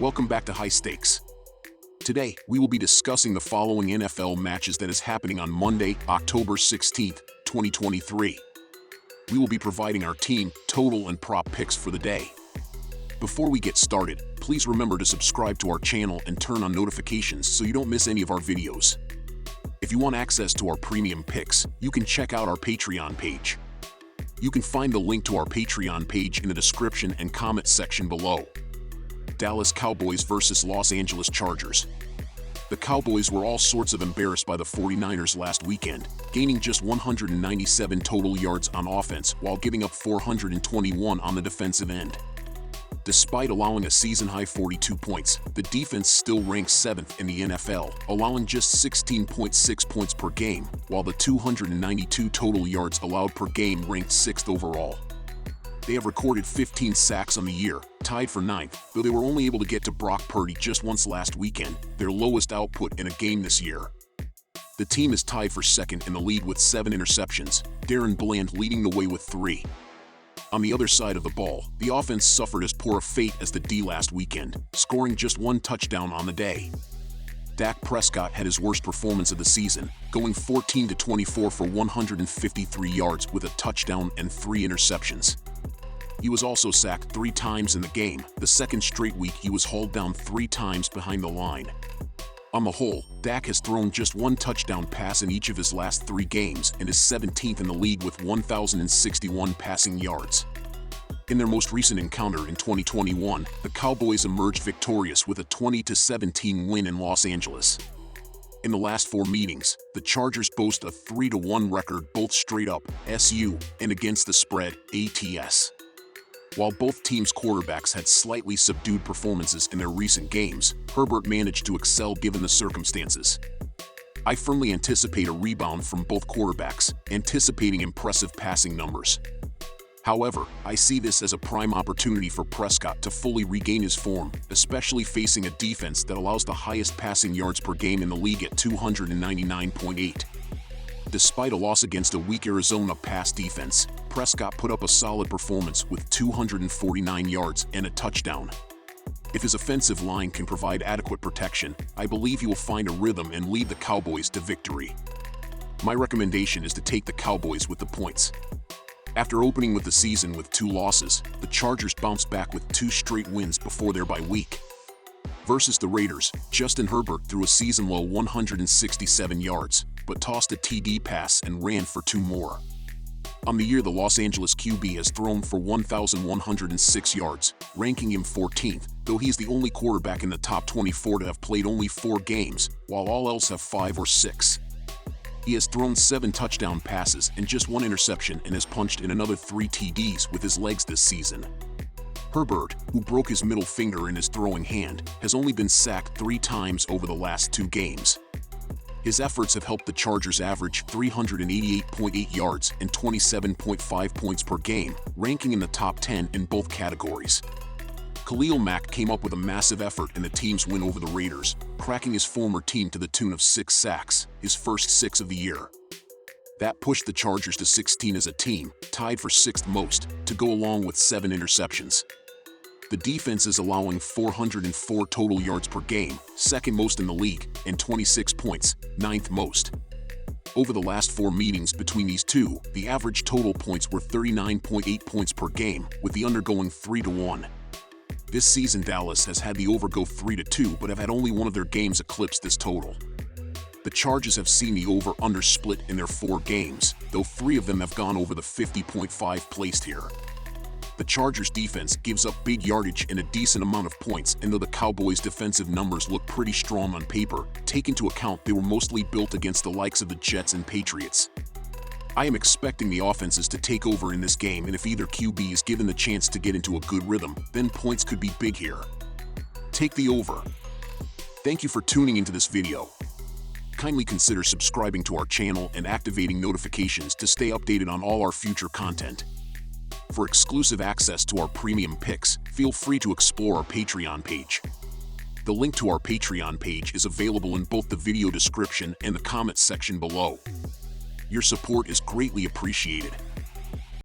Welcome back to High Stakes. Today, we will be discussing the following NFL matches that is happening on Monday, October 16th, 2023. We will be providing our team, total, and prop picks for the day. Before we get started, please remember to subscribe to our channel and turn on notifications so you don't miss any of our videos. If you want access to our premium picks, you can check out our Patreon page. You can find the link to our Patreon page in the description and comment section below. Dallas Cowboys versus Los Angeles Chargers. The Cowboys were all sorts of embarrassed by the 49ers last weekend, gaining just 197 total yards on offense while giving up 421 on the defensive end. Despite allowing a season-high 42 points, the defense still ranks 7th in the NFL, allowing just 16.6 points per game, while the 292 total yards allowed per game ranked 6th overall. They have recorded 15 sacks on the year, tied for 9th, though they were only able to get to Brock Purdy just once last weekend, their lowest output in a game this year. The team is tied for 2nd in the league with 7 interceptions, Darren Bland leading the way with 3. On the other side of the ball, the offense suffered as poor a fate as the D last weekend, scoring just 1 touchdown on the day. Dak Prescott had his worst performance of the season, going 14-24 for 153 yards with a touchdown and 3 interceptions. He was also sacked 3 times in the game, the second straight week he was hauled down 3 times behind the line. On the whole, Dak has thrown just 1 touchdown pass in each of his last 3 games and is 17th in the league with 1,061 passing yards. In their most recent encounter in 2021, the Cowboys emerged victorious with a 20-17 win in Los Angeles. In the last 4 meetings, the Chargers boast a 3-1 record both straight up, SU, and against the spread, ATS. While both teams' quarterbacks had slightly subdued performances in their recent games, Herbert managed to excel given the circumstances. I firmly anticipate a rebound from both quarterbacks, anticipating impressive passing numbers. However, I see this as a prime opportunity for Prescott to fully regain his form, especially facing a defense that allows the highest passing yards per game in the league at 299.8. Despite a loss against a weak Arizona pass defense, Prescott put up a solid performance with 249 yards and a touchdown. If his offensive line can provide adequate protection, I believe he will find a rhythm and lead the Cowboys to victory. My recommendation is to take the Cowboys with the points. After opening with the season with 2 losses, the Chargers bounced back with 2 straight wins before their bye week. Versus the Raiders, Justin Herbert threw a season-low 167 yards, but tossed a TD pass and ran for 2 more. On the year, the Los Angeles QB has thrown for 1,106 yards, ranking him 14th, though he is the only quarterback in the top 24 to have played only 4 games, while all else have 5 or 6. He has thrown 7 touchdown passes and just 1 interception and has punched in another 3 TDs with his legs this season. Herbert, who broke his middle finger in his throwing hand, has only been sacked 3 times over the last 2 games. His efforts have helped the Chargers average 388.8 yards and 27.5 points per game, ranking in the top 10 in both categories. Khalil Mack came up with a massive effort in the team's win over the Raiders, cracking his former team to the tune of 6 sacks, his first 6 of the year. That pushed the Chargers to 16 as a team, tied for 6th most, to go along with 7 interceptions. The defense is allowing 404 total yards per game, 2nd most in the league, and 26 points, 9th most. Over the last 4 meetings between these two, the average total points were 39.8 points per game, with the under going 3-1. This season Dallas has had the over go 3-2 but have had only one of their games eclipse this total. The Chargers have seen the over-under split in their 4 games, though 3 of them have gone over the 50.5 placed here. The Chargers defense gives up big yardage and a decent amount of points, and though the Cowboys' defensive numbers look pretty strong on paper, take into account they were mostly built against the likes of the Jets and Patriots. I am expecting the offenses to take over in this game, and if either QB is given the chance to get into a good rhythm, then points could be big here. Take the over. Thank you for tuning into this video. Kindly consider subscribing to our channel and activating notifications to stay updated on all our future content. For exclusive access to our premium picks, feel free to explore our Patreon page. The link to our Patreon page is available in both the video description and the comments section below. Your support is greatly appreciated.